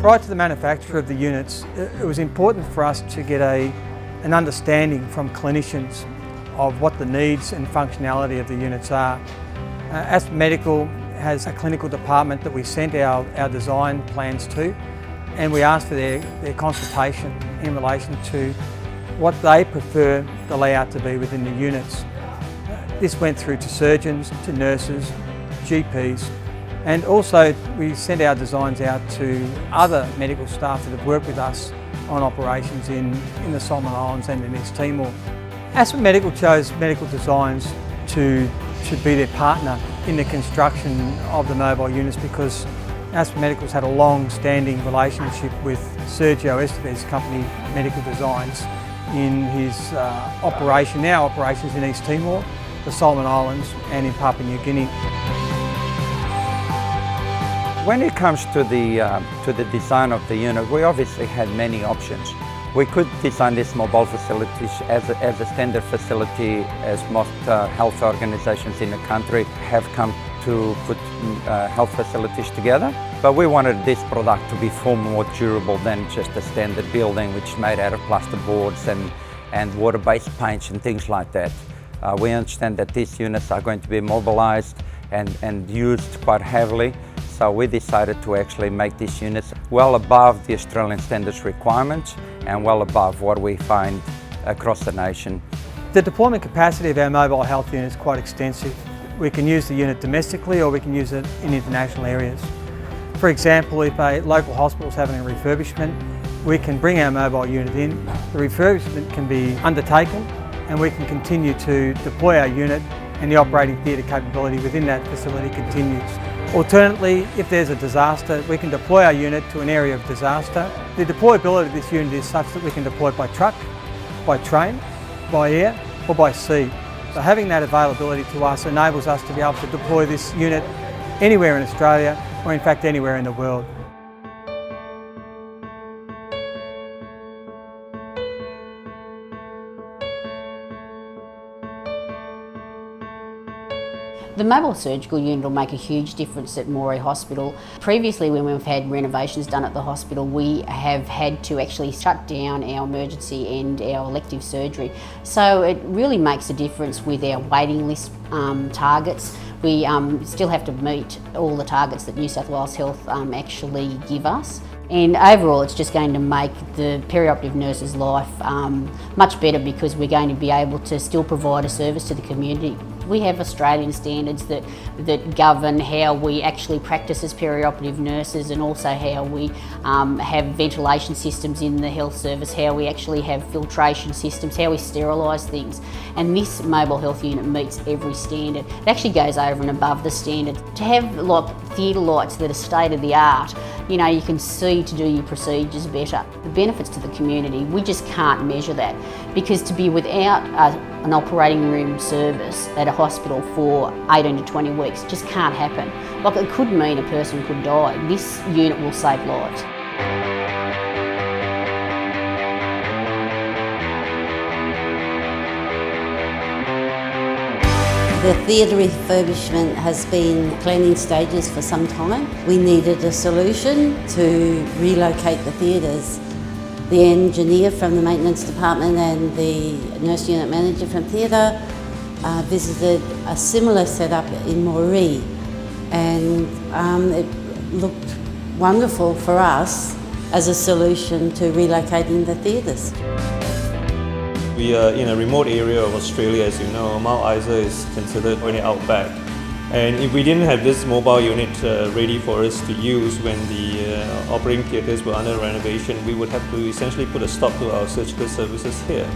Prior to the manufacture of the units, it was important for us to get an understanding from clinicians of what the needs and functionality of the units are. Aspen Medical has a clinical department that we sent our design plans to, and we asked for their consultation in relation to what they prefer the layout to be within the units. This went through to surgeons, to nurses, GPs, and also we sent our designs out to other medical staff that have worked with us on operations in the Solomon Islands and in East Timor. Aspen Medical chose Medical Designs to be their partner in the construction of the mobile units because Aspen Medical's had a long-standing relationship with Sergio Estevez's company, Medical Designs, in his operations in East Timor, the Solomon Islands and in Papua New Guinea. When it comes to the design of the unit, we obviously had many options. We could design these mobile facilities as a standard facility, as most health organisations in the country have come to put health facilities together. But we wanted this product to be far more durable than just a standard building which is made out of plasterboards and water-based paints and things like that. We understand that these units are going to be mobilised and used quite heavily. So we decided to actually make these units well above the Australian standards requirements and well above what we find across the nation. The deployment capacity of our mobile health unit is quite extensive. We can use the unit domestically or we can use it in international areas. For example, if a local hospital is having a refurbishment, we can bring our mobile unit in. The refurbishment can be undertaken and we can continue to deploy our unit and the operating theatre capability within that facility continues. Alternately, if there's a disaster, we can deploy our unit to an area of disaster. The deployability of this unit is such that we can deploy by truck, by train, by air or by sea. So having that availability to us enables us to be able to deploy this unit anywhere in Australia or in fact anywhere in the world. The mobile surgical unit will make a huge difference at Moree Hospital. Previously, when we've had renovations done at the hospital, we have had to actually shut down our emergency and our elective surgery. So it really makes a difference with our waiting list targets. We still have to meet all the targets that New South Wales Health actually give us. And overall, it's just going to make the perioperative nurse's life much better because we're going to be able to still provide a service to the community. We have Australian standards that govern how we actually practice as perioperative nurses and also how we have ventilation systems in the health service, how we actually have filtration systems, how we sterilise things. And this mobile health unit meets every standard. It actually goes over and above the standard. To have like theatre lights that are state of the art, you know, you can see to do your procedures better. The benefits to the community, we just can't measure that because to be without an operating room service at a hospital for 18 to 20 weeks just can't happen. Like it could mean a person could die. This unit will save lives. The theatre refurbishment has been planning stages for some time. We needed a solution to relocate the theatres. The engineer from the maintenance department and the nurse unit manager from theatre visited a similar setup in Moree, and it looked wonderful for us as a solution to relocating the theatres. We are in a remote area of Australia, as you know. Mount Isa is considered really outback. And if we didn't have this mobile unit ready for us to use when the operating theatres were under renovation, we would have to essentially put a stop to our surgical services here.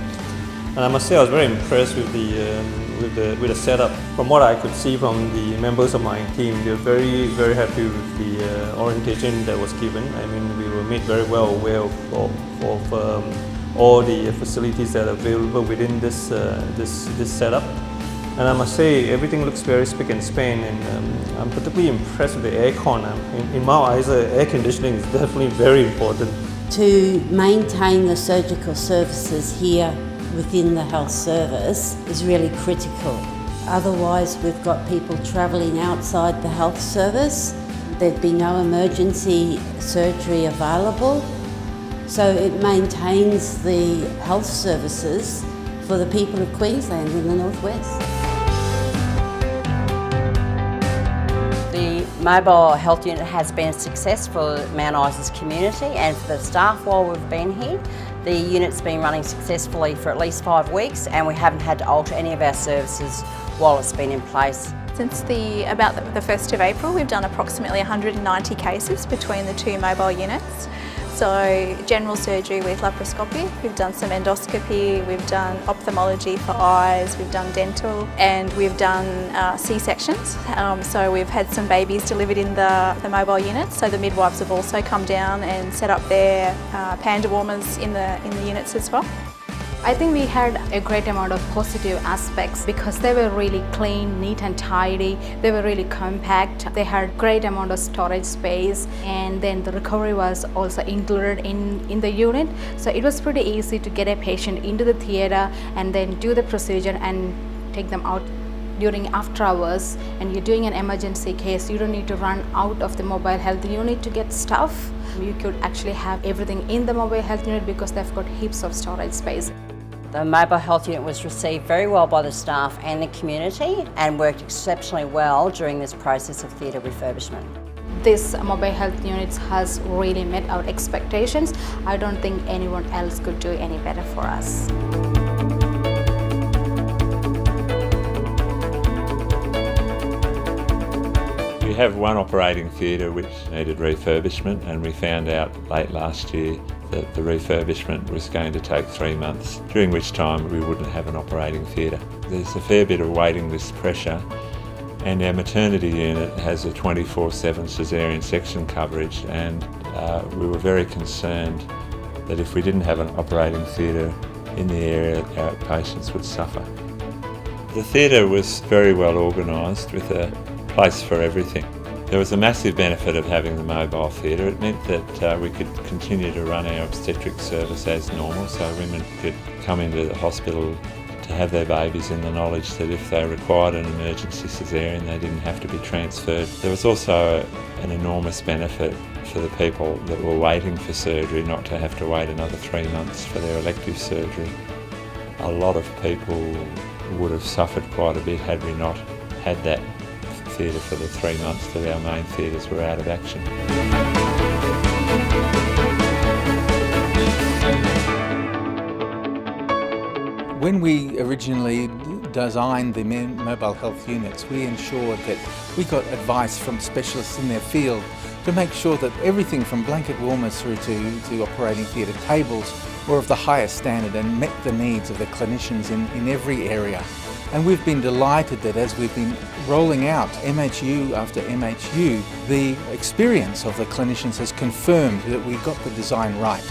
And I must say I was very impressed with the setup. From what I could see from the members of my team, they were very, very happy with the orientation that was given. I mean, we were made very well aware of all the facilities that are available within this setup. And I must say, everything looks very spick and span, and I'm particularly impressed with the aircon. In Mount Isa, air conditioning is definitely very important. To maintain the surgical services here within the health service is really critical. Otherwise, we've got people travelling outside the health service, there'd be no emergency surgery available. So it maintains the health services for the people of Queensland in the northwest. The mobile health unit has been a success for Mount Isa's community and for the staff while we've been here. The unit's been running successfully for at least 5 weeks and we haven't had to alter any of our services while it's been in place. Since about the 1st of April, we've done approximately 190 cases between the 2 mobile units. So general surgery with laparoscopy, we've done some endoscopy, we've done ophthalmology for eyes, we've done dental, and we've done C-sections. So we've had some babies delivered in the mobile units. So the midwives have also come down and set up their panda warmers in the units as well. I think we had a great amount of positive aspects because they were really clean, neat and tidy. They were really compact. They had great amount of storage space, and then the recovery was also included in the unit. So it was pretty easy to get a patient into the theatre and then do the procedure and take them out during after hours. And you're doing an emergency case, you don't need to run out of the mobile health unit to get stuff. You could actually have everything in the mobile health unit because they've got heaps of storage space. The mobile health unit was received very well by the staff and the community and worked exceptionally well during this process of theatre refurbishment. This mobile health unit has really met our expectations. I don't think anyone else could do any better for us. We have one operating theatre which needed refurbishment, and we found out late last year that the refurbishment was going to take 3 months, during which time we wouldn't have an operating theatre. There's a fair bit of waiting list pressure, and our maternity unit has a 24/7 caesarean section coverage, and we were very concerned that if we didn't have an operating theatre in the area, our patients would suffer. The theatre was very well organised with a place for everything. There was a massive benefit of having the mobile theatre. It meant that we could continue to run our obstetric service as normal, so women could come into the hospital to have their babies in the knowledge that if they required an emergency caesarean, they didn't have to be transferred. There was also an enormous benefit for the people that were waiting for surgery not to have to wait another 3 months for their elective surgery. A lot of people would have suffered quite a bit had we not had that theatre for the 3 months that our main theatres were out of action. When we originally designed the mobile health units, we ensured that we got advice from specialists in their field to make sure that everything from blanket warmers through to operating theatre tables were of the highest standard and met the needs of the clinicians in every area. And we've been delighted that as we've been rolling out MHU after MHU, the experience of the clinicians has confirmed that we got the design right.